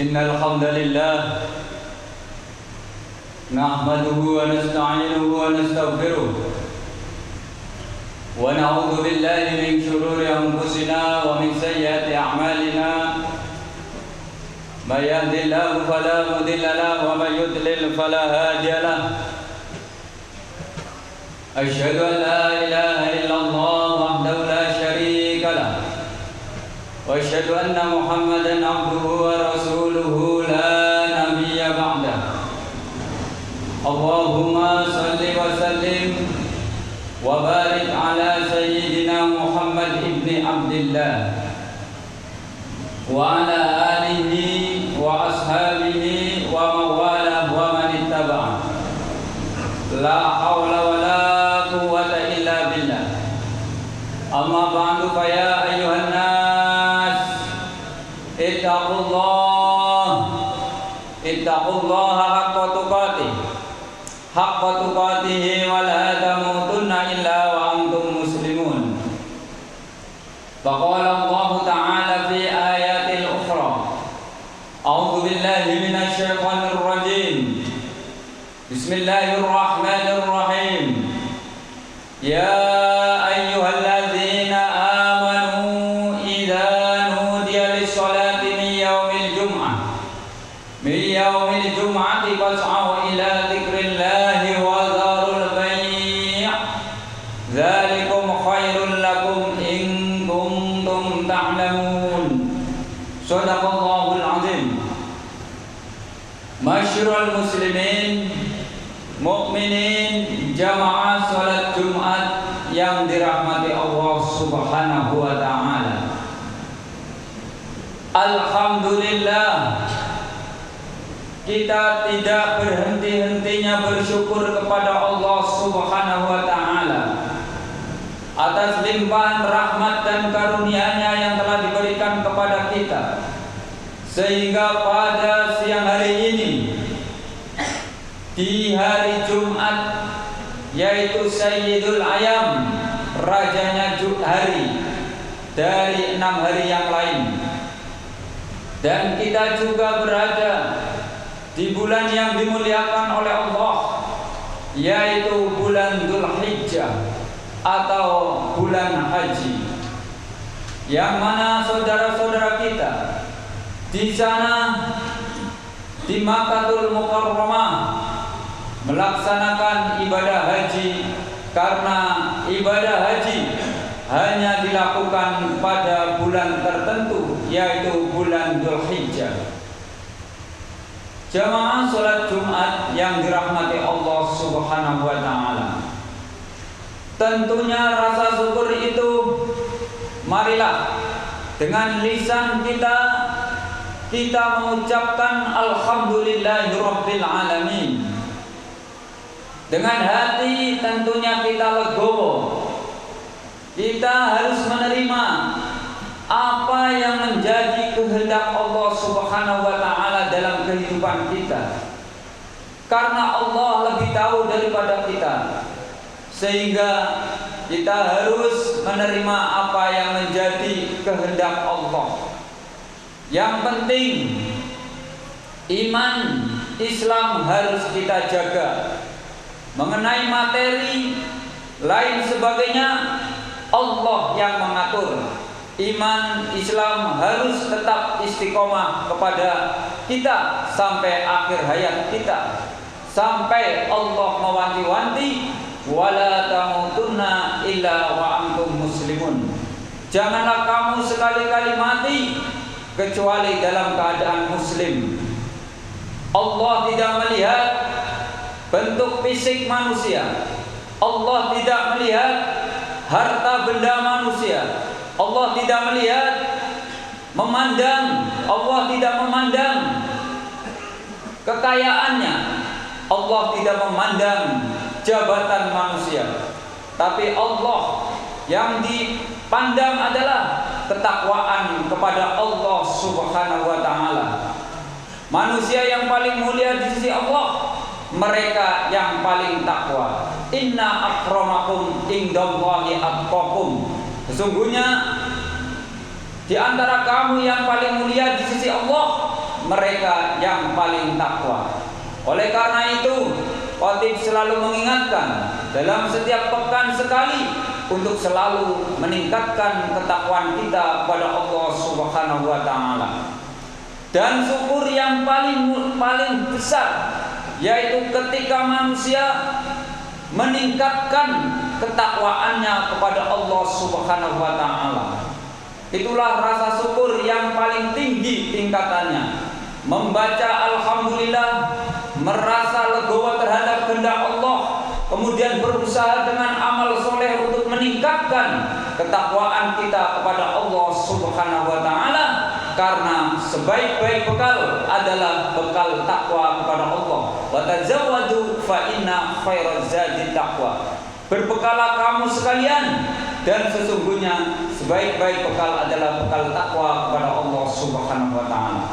إن الحمد لله نحمده ونستعينه ونستغفره ونعوذ بالله من شرور أنفسنا ومن سيئات أعمالنا من يهد الله فلا مضل له ومن يضلل فلا هادي له أشهد أن لا إله إلا الله وحده لا شريك له وأشهد أن محمدا عبده ورسوله لا نبي بعده اللهم صل وسلم وبارك على سيدنا محمد بن عبد الله وعلى آله وأصحابه ومن والاه ومن اتبعه لا حول ولا قوة إلا بالله أما بعد فيا أيها الناس اتقوا الله حق تقاته ولا تموتن إلا وأنتم مسلمون فقال الله تعالى في آيات أخرى أعوذ بالله من الشيطان الرجيم بسم الله الرحمن الرحيم يا أيها الذين آمنوا إذا نودي للصلاة من يوم الجمعة فاسعوا إلى ذكر الله وذروا البيع ذلكم خير لكم إن كنتم تعلمون صدق الله العظيم. Masyarul muslimin, mukminin, jamaah salat Jumat yang dirahmati Allah Subhanahu wa taala. Alhamdulillah, kita tidak berhenti-hentinya bersyukur kepada Allah Subhanahu wa taala atas limpahan rahmat dan karunia-Nya yang telah diberikan kepada kita, sehingga pada siang hari ini di hari Jumat, yaitu Sayyidul Ayam, rajanya hari dari 6 hari yang lain, dan kita juga berada di bulan yang dimuliakan oleh Allah, yaitu bulan Dzulhijjah atau bulan haji, yang mana saudara-saudara kita di sana di Makkahul Mukarramah melaksanakan ibadah haji, karena ibadah haji hanya dilakukan pada bulan tertentu, yaitu bulan Dzulhijjah. Jamaah salat Jumat yang dirahmati Allah Subhanahu wa taala, tentunya rasa syukur itu marilah dengan lisan kita mengucapkan alhamdulillahirabbil alamin. Dengan hati tentunya kita legowo. Kita harus menerima apa yang menjadi kehendak Allah Subhanahu wa taala dalam kehidupan kita, karena Allah lebih tahu daripada kita, sehingga kita harus menerima apa yang menjadi kehendak Allah. Yang penting iman Islam harus kita jaga. Mengenai materi lain sebagainya, Allah yang mengatur. Iman Islam harus tetap istiqomah kepada kita sampai akhir hayat kita, sampai Allah mewanti-wanti wala tamutunna illa wa antum muslimun. Janganlah kamu sekali-kali mati kecuali dalam keadaan muslim. Allah tidak melihat bentuk fisik manusia, Allah tidak melihat harta benda manusia, Allah tidak melihat memandang, Allah tidak memandang kekayaannya, Allah tidak memandang jabatan manusia, tapi Allah yang dipandang adalah ketakwaan kepada Allah Subhanahu wa taala. Manusia yang paling mulia di sisi Allah, mereka yang paling takwa. Inna akramakum indallahi atqakum. Sesungguhnya di antara kamu yang paling mulia di sisi Allah, mereka yang paling takwa. Oleh karena itu, Khatib selalu mengingatkan dalam setiap pekan sekali untuk selalu meningkatkan ketakwaan kita kepada Allah Subhanahu wa taala. Dan syukur yang paling besar yaitu ketika manusia meningkatkan ketakwaannya kepada Allah Subhanahu wa taala. Itulah rasa syukur yang paling tinggi tingkatannya. Membaca alhamdulillah, merasa legowo terhadap kehendak Allah, kemudian berusaha dengan amal soleh untuk meningkatkan ketakwaan kita kepada Allah Subhanahu wa taala, karena sebaik-baik bekal adalah bekal takwa kepada Allah. Wa tazawwadu fa inna khairaz zadi taqwa. Berbekalah kamu sekalian, dan sesungguhnya sebaik-baik bekal adalah bekal takwa kepada Allah Subhanahu wa taala.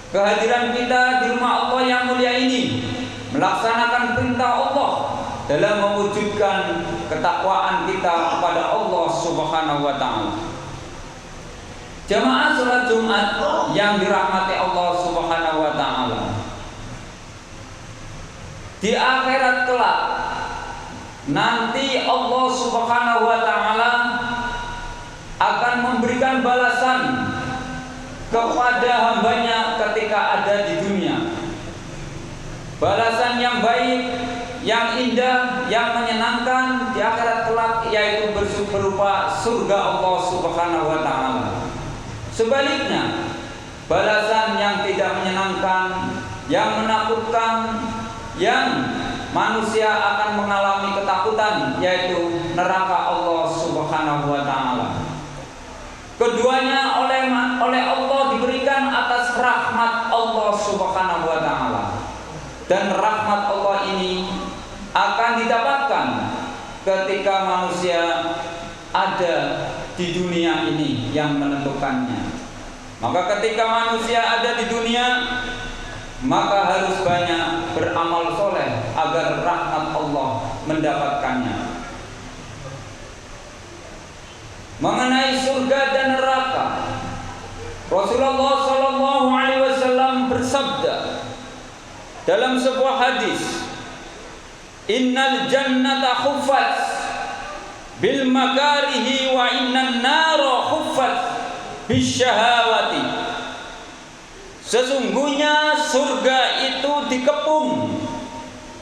Kehadiran kita di rumah Allah yang mulia ini melaksanakan perintah Allah dalam mewujudkan ketakwaan kita kepada Allah Subhanahu wa taala. Jamaah salat Jumat yang dirahmati Allah Subhanahu wa taala. Di akhirat kelak nanti Allah Subhanahu wa taala akan memberikan balasan kepada hambanya ketika ada di dunia. Balasan yang baik, yang indah, yang menyenangkan di akhirat kelak, yaitu berupa surga Allah Subhanahu wa taala. Sebaliknya, balasan yang tidak menyenangkan, yang menakutkan, yang manusia akan mengalami ketakutan, yaitu neraka Allah Subhanahu wa taala. Keduanya oleh Allah diberikan atas rahmat Allah Subhanahu wa taala. Dan rahmat Allah ini akan didapatkan ketika manusia ada di dunia ini yang menentukannya. Maka ketika manusia ada di dunia, maka harus banyak beramal soleh agar rahmat Allah mendapatkannya. Mengenai surga dan neraka, Rasulullah SAW bersabda dalam sebuah hadis, Innal jannata khuffat bil makarihi wa innan nara khuffat bisyahawati. Sesungguhnya surga itu dikepung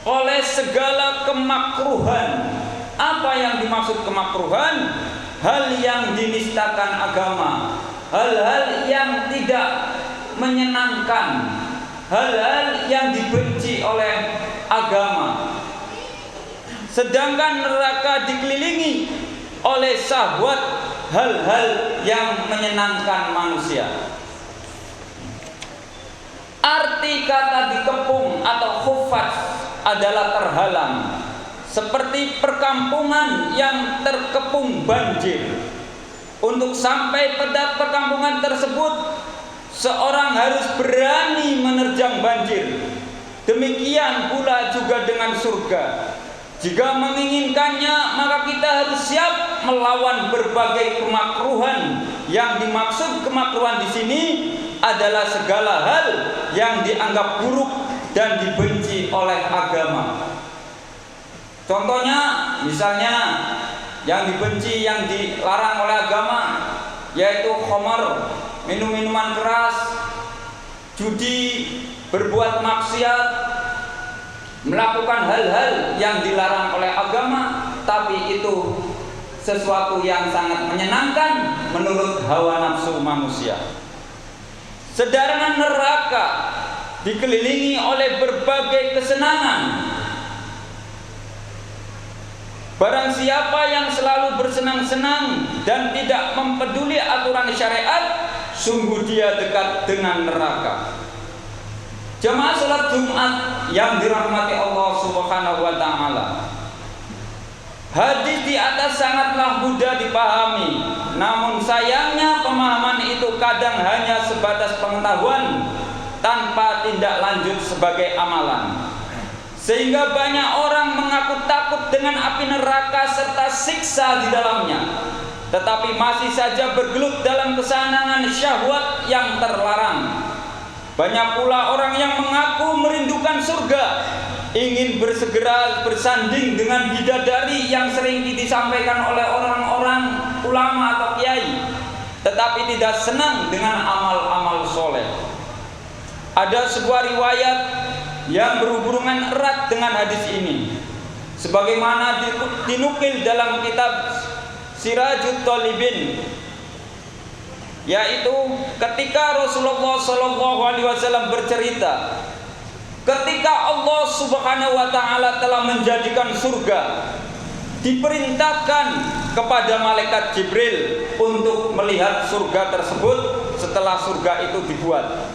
oleh segala kemakruhan. Apa yang dimaksud kemakruhan? Hal yang dinistakan agama, hal-hal yang tidak menyenangkan, hal-hal yang dibenci oleh agama. Sedangkan neraka dikelilingi oleh syahwat, hal-hal yang menyenangkan manusia. Arti kata dikepung atau khufat adalah terhalang, seperti perkampungan yang terkepung banjir. Untuk sampai pada perkampungan tersebut, seorang harus berani menerjang banjir. Demikian pula juga dengan surga. Jika menginginkannya, maka kita harus siap melawan berbagai kemakruhan. Yang dimaksud kemakruhan di sini adalah segala hal yang dianggap buruk dan dibenci oleh agama. Contohnya, misalnya yang dibenci, yang dilarang oleh agama, yaitu khamar, minum-minuman keras, judi, berbuat maksiat, melakukan hal-hal yang dilarang oleh agama, tapi itu sesuatu yang sangat menyenangkan menurut hawa nafsu manusia. Sedangkan neraka dikelilingi oleh berbagai kesenangan. Barang siapa yang selalu bersenang-senang dan tidak mempeduli aturan syariat, sungguh dia dekat dengan neraka. Jemaah salat Jumat yang dirahmati Allah Subhanahu wa taala. Hadis di atas sangatlah mudah dipahami, namun sayangnya pemahaman itu kadang hanya sebatas pengetahuan tanpa tindak lanjut sebagai amalan. Sehingga banyak orang mengaku takut dengan api neraka serta siksa di dalamnya. tetapi masih saja bergelut dalam kesenangan syahwat yang terlarang. Banyak pula orang yang mengaku merindukan surga, ingin bersegera bersanding dengan bidadari yang sering disampaikan oleh orang-orang ulama atau kiai, tetapi tidak senang dengan amal-amal soleh. Ada sebuah riwayat yang berhubungan erat dengan hadis ini, sebagaimana dinukil dalam kitab Sirajut Talibin, yaitu ketika Rasulullah SAW bercerita, ketika Allah Subhanahu wa Ta'ala telah menjadikan surga, diperintahkan kepada malaikat Jibril untuk melihat surga tersebut setelah surga itu dibuat.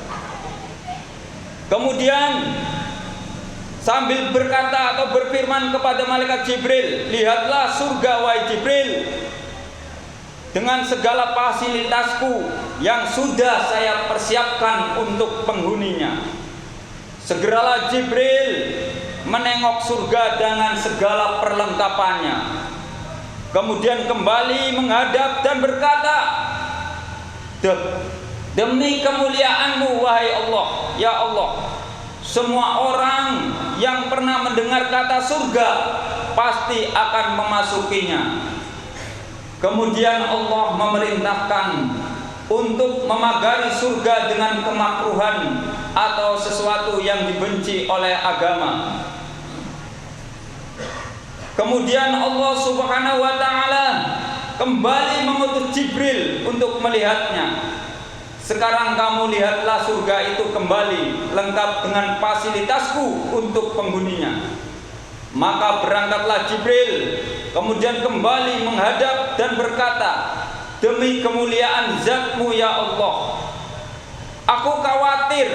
Kemudian sambil berkata atau berfirman kepada malaikat Jibril, lihatlah surga wahai Jibril, dengan segala fasilitasku yang sudah saya persiapkan untuk penghuninya. Segeralah Jibril menengok surga dengan segala perlengkapannya, kemudian kembali menghadap dan berkata, demi kemuliaan-Mu wahai Allah, ya Allah, semua orang yang pernah mendengar kata surga pasti akan memasukinya. Kemudian Allah memerintahkan untuk memagari surga dengan kemakruhan atau sesuatu yang dibenci oleh agama. Kemudian Allah Subhanahu wa Ta'ala kembali mengutus Jibril untuk melihatnya. Sekarang kamu lihatlah surga itu kembali lengkap dengan fasilitasku untuk penghuninya. Maka berangkatlah Jibril, kemudian kembali menghadap dan berkata, demi kemuliaan Zat-Mu ya Allah, aku khawatir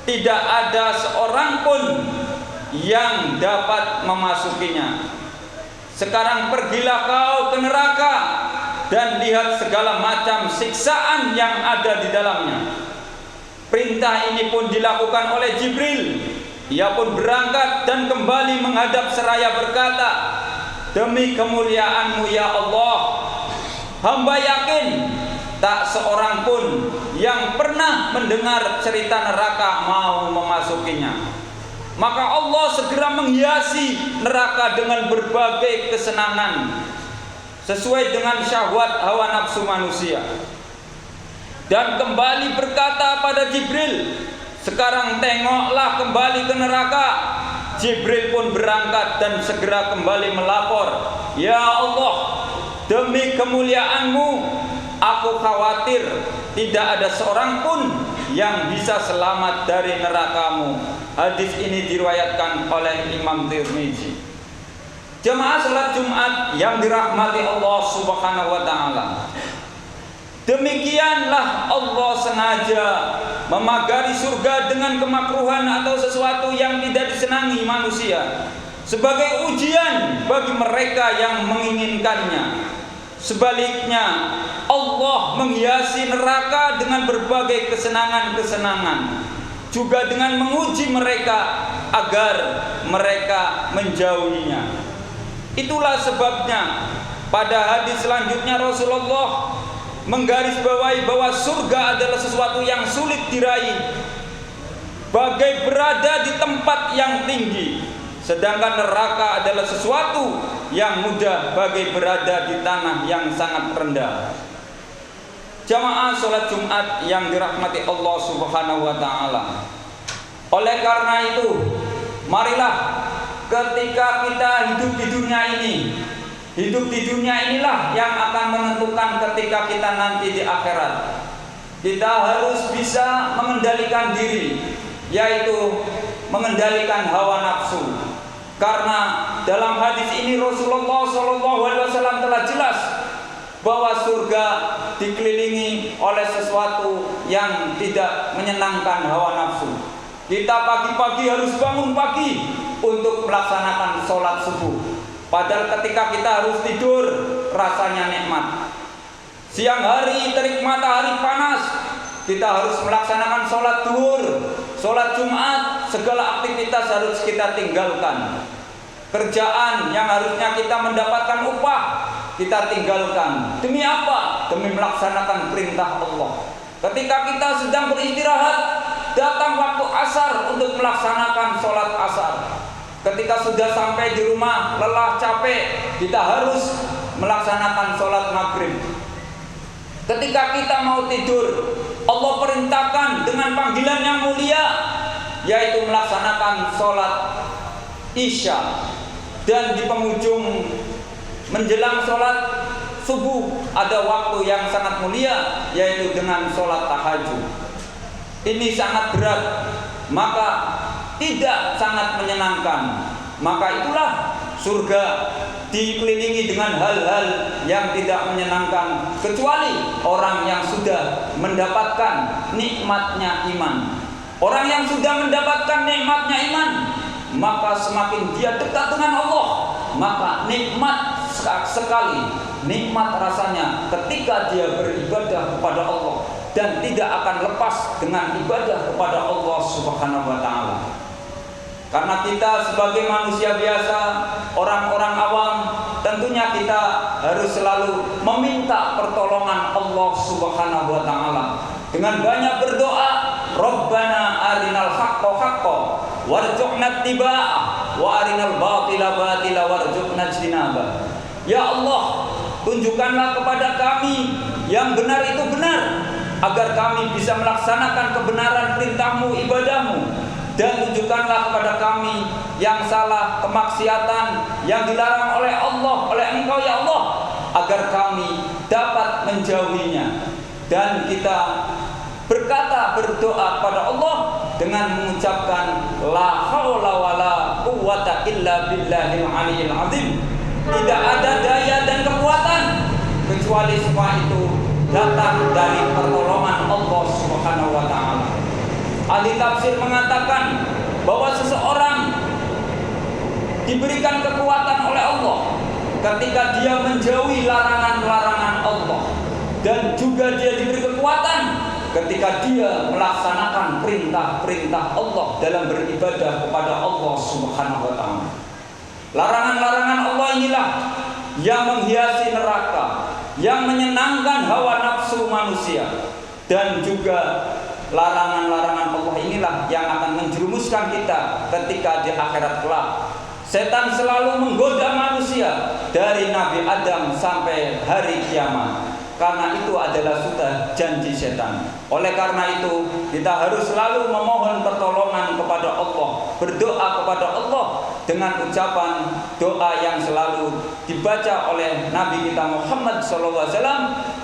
tidak ada seorang pun yang dapat memasukinya. Sekarang pergilah kau ke neraka dan lihat segala macam siksaan yang ada di dalamnya. Perintah ini pun dilakukan oleh Jibril. Ia pun berangkat dan kembali menghadap seraya berkata, demi kemuliaan-Mu ya Allah, hamba yakin tak seorang pun yang pernah mendengar cerita neraka mau memasukinya. Maka Allah segera menghiasi neraka dengan berbagai kesenangan sesuai dengan syahwat hawa nafsu manusia. Dan kembali berkata pada Jibril, sekarang tengoklah kembali ke neraka. Jibril pun berangkat dan segera kembali melapor, ya Allah, demi kemuliaan-Mu, aku khawatir tidak ada seorang pun yang bisa selamat dari neraka-Mu. Hadis ini diriwayatkan oleh Imam Tirmizi. Jemaah salat Jumat yang dirahmati Allah Subhanahu wa Ta'ala, demikianlah Allah sengaja memagari surga dengan kemakruhan atau sesuatu yang tidak disenangi manusia sebagai ujian bagi mereka yang menginginkannya. Sebaliknya, Allah menghiasi neraka dengan berbagai kesenangan-kesenangan, juga dengan menguji mereka agar mereka menjauhinya. Itulah sebabnya pada hadis selanjutnya Rasulullah menggarisbawahi bahwa surga adalah sesuatu yang sulit diraih, bagai berada di tempat yang tinggi, sedangkan neraka adalah sesuatu yang mudah, bagai berada di tanah yang sangat rendah. Jamaah salat Jumat yang dirahmati Allah Subhanahu wa Ta'ala, oleh karena itu, marilah ketika kita hidup di dunia ini, hidup di dunia inilah yang akan menentukan ketika kita nanti di akhirat. Kita harus bisa mengendalikan diri, yaitu mengendalikan hawa nafsu. Karena dalam hadis ini Rasulullah SAW telah jelas bahwa surga dikelilingi oleh sesuatu yang tidak menyenangkan hawa nafsu. Kita pagi-pagi harus bangun pagi untuk melaksanakan sholat subuh, padahal ketika kita harus tidur rasanya nikmat. Siang hari terik matahari panas, kita harus melaksanakan sholat duhur, sholat Jumat, segala aktivitas harus kita tinggalkan. Kerjaan yang harusnya kita mendapatkan upah, kita tinggalkan. Demi apa? Demi melaksanakan perintah Allah. Ketika kita sedang beristirahat, datang waktu asar untuk melaksanakan sholat asar. Ketika sudah sampai di rumah, lelah, capek, kita harus melaksanakan sholat maghrib. Ketika kita mau tidur, Allah perintahkan dengan panggilan yang mulia, yaitu melaksanakan sholat isya. Dan di penghujung menjelang sholat subuh ada waktu yang sangat mulia, yaitu dengan sholat tahajud. Ini sangat berat, maka tidak sangat menyenangkan. Maka itulah surga dikelilingi dengan hal-hal yang tidak menyenangkan, kecuali orang yang sudah mendapatkan nikmatnya iman. Orang yang sudah mendapatkan nikmatnya iman, maka semakin dia dekat dengan Allah, maka nikmat sekali, nikmat rasanya ketika dia beribadah kepada Allah dan tidak akan lepas dengan ibadah kepada Allah Subhanahu wa taala. Karena kita sebagai manusia biasa, orang-orang awam, tentunya kita harus selalu meminta pertolongan Allah Subhanahu wa taala dengan banyak berdoa, Rabbana arinal haqqa haqqa warzuqna ittiba'ah wa arinal batila batila warzuqna ijtinabah. Ya Allah, tunjukkanlah kepada kami yang benar itu benar, agar kami bisa melaksanakan kebenaran perintah-Mu, ibadah-Mu. Dan tunjukkanlah kepada kami yang salah, kemaksiatan yang dilarang oleh Allah, oleh Engkau ya Allah, agar kami dapat menjauhinya. Dan kita berdoa kepada Allah dengan mengucapkan la haula wala quwwata illa billahil aliyil azim. Tidak ada daya dan kekuatan kecuali semua itu datang dari pertolongan Allah Subhanahu wa taala. Ahli tafsir mengatakan bahwa seseorang diberikan kekuatan oleh Allah ketika dia menjauhi larangan-larangan Allah, dan juga dia diberi kekuatan ketika dia melaksanakan perintah-perintah Allah dalam beribadah kepada Allah Subhanahu wa taala. Larangan-larangan Allah inilah yang menghiasi neraka, yang menyenangkan hawa nafsu manusia, dan juga larangan-larangan Allah inilah yang akan menjerumuskan kita ketika di akhirat kelak. Setan selalu menggoda manusia dari Nabi Adam sampai hari kiamat, karena itu adalah sudah janji setan. Oleh karena itu kita harus selalu memohon pertolongan kepada Allah, berdoa kepada Allah dengan ucapan doa yang selalu dibaca oleh Nabi kita Muhammad SAW,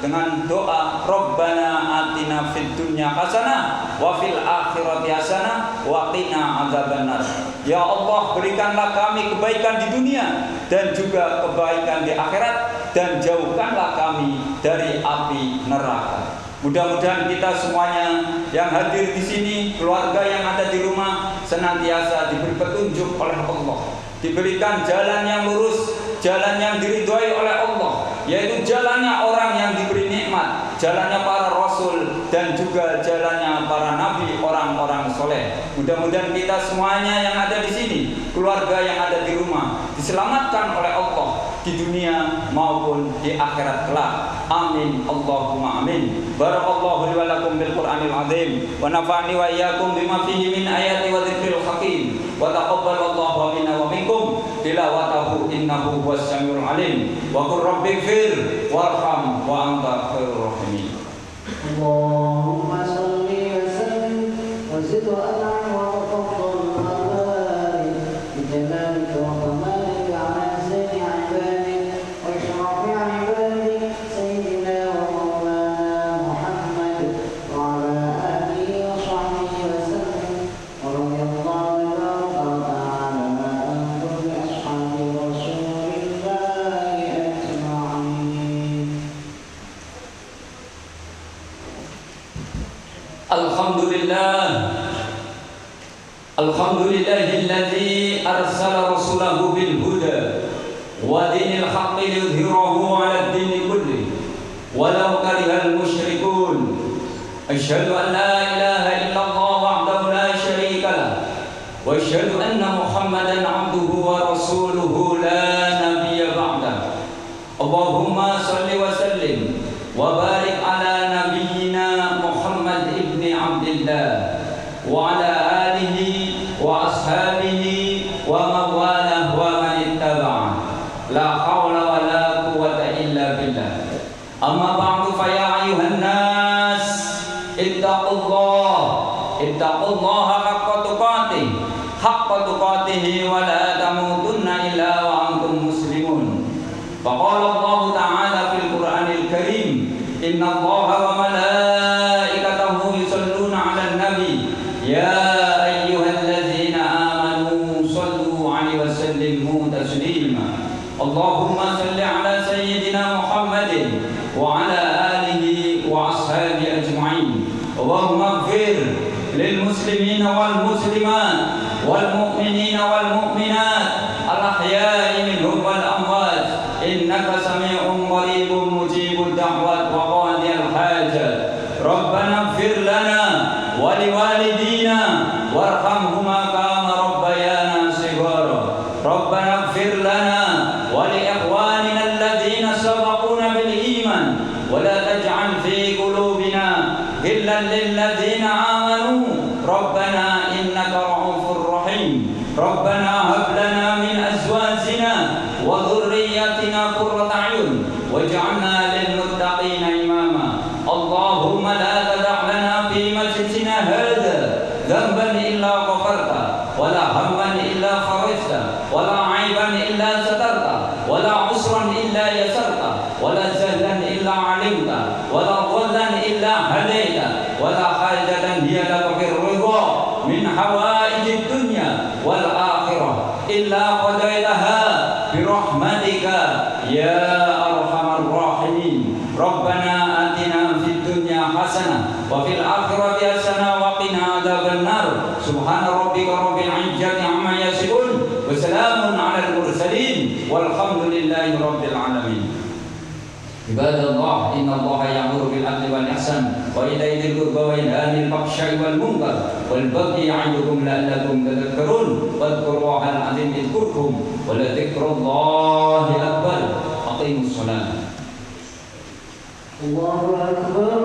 dengan doa Rabbana atina fid dunya hasanah wa fil akhirati hasanah wa qina adzabannar. Ya Allah, berikanlah kami kebaikan di dunia dan juga kebaikan di akhirat, dan jauhkanlah kami dari api neraka. Mudah-mudahan kita semuanya yang hadir di sini, keluarga yang ada di rumah, senantiasa diberi petunjuk oleh Allah, diberikan jalan yang lurus, jalan yang diridhoi oleh Allah, yaitu jalannya orang yang diberi nikmat, jalannya para rasul, dan juga jalannya para nabi, orang-orang soleh. Mudah-mudahan kita semuanya yang ada di sini, keluarga yang ada di rumah, diselamatkan oleh Allah di dunia maupun di akhirat kelak. Amin Allahumma amin. Barakallahu li wa lakum bil Qur'anil azim wa nafa'ani wa iyyakum bima fihi min ayati wa dzikril hakim wa taqabbalallahu minna wa minkum tilawatahu innahu huwas samiul alim wa qur rabbighfir warham wa anta khairur rahimin. Allahumma shalli wa sallim wa zid wa an'im wa tafaddal wa barik bi jalalika wa kamalika ala sayyidi ibadik wa ishrafi ibadik sayyidina wa maulana Muhammad wa ala alihi wa sahbihi wa sallam wa radiyallahu ta'ala an kulli ashabi rasulillahi ajma'in. Alhamdulillahilladzi arsala rasulahu bil huda wa dinil haqqi liyudhhirahu 'ala ad-dini kulli walau karihal musyrikun. Asyhadu an la ilaha illallah wahdahu la syarika lah wa asyhadu anna Muhammadan 'abduhu wa rasuluhu la nabiyya ba'dah. Allahumma salli wa sallim wa barik ala nabiyyina Muhammad ibn Abdillah wa ala alihi wa ashabihi wa mawalah wa man ittaba'a. La hawla wa la quwwata illa billah. Amma ba'du fa ya ayuhan nas ittaqullaha haqqa tuqatih wa la tamutunna illa wa antum muslimun. Faqala Allah ta'ala fil Qur'anil Karim, inna Allaha wa malaikatahu yusalluna 'alan nabi ya ayyuhalladzina amanu sallu 'alaihi wa sallimu taslima. Allahumma salli 'ala sayyidina Muhammadin wa 'ala alihi wa ashabihi ajma'in. Allahumma ighfir lil muslimina wal muslimat wal mu'minina wal mu'minat al ahya'i minhum wal amwat innaka sami'un qaribun mujibud da'wat wa qadiyal hajat. Rabbana ighfir lana wa liwalidina warhamhuma kama rabbayana shighara. Rabbana ighfir lana wa li ikhwanina alladhina sabaquna bil iman wa la taj'al fi qulubina ghillan lil ladzina amanu rabbana innaka ra'ufur rahim. Rabbana hab lana min azwajina wa dhurriyyatina qurrata a'yun waj'alna lil muttaqina imama. Allahumma la tada' lana fi majlisina hadha dhanban illa ghafarta wa la hamman illa farajta wa la 'aiban illa satarta wa la 'usran illa yasarta wa la zahlan illa 'alimta wa la dhallan illa hadaita wa la hajatan hiya laka ridha min hawaijid dunya wal akhirah illa qadaitaha bi rahmatika ya arhamar rahimin. Rabbana atina fid dunya hasanah wa fil akhirati hasanah wa qina adzaban nar. Subhana rabbika rabbil izzati amma yasifun wa salamun 'alal mursalin walhamdulillahi rabbil alamin. Ibadallah, innallaha ya'muru bil 'adli wal ihsan wa ita'i dzil qurba wa yanha 'anil fahsya'i wal munkar wal baghi ya'idukum la'allakum tadhakkarun. Wadhkurullahal 'azim yadhkurkum wa la dzikrullahi akbar. Aqimus shalah. Allahu akbar.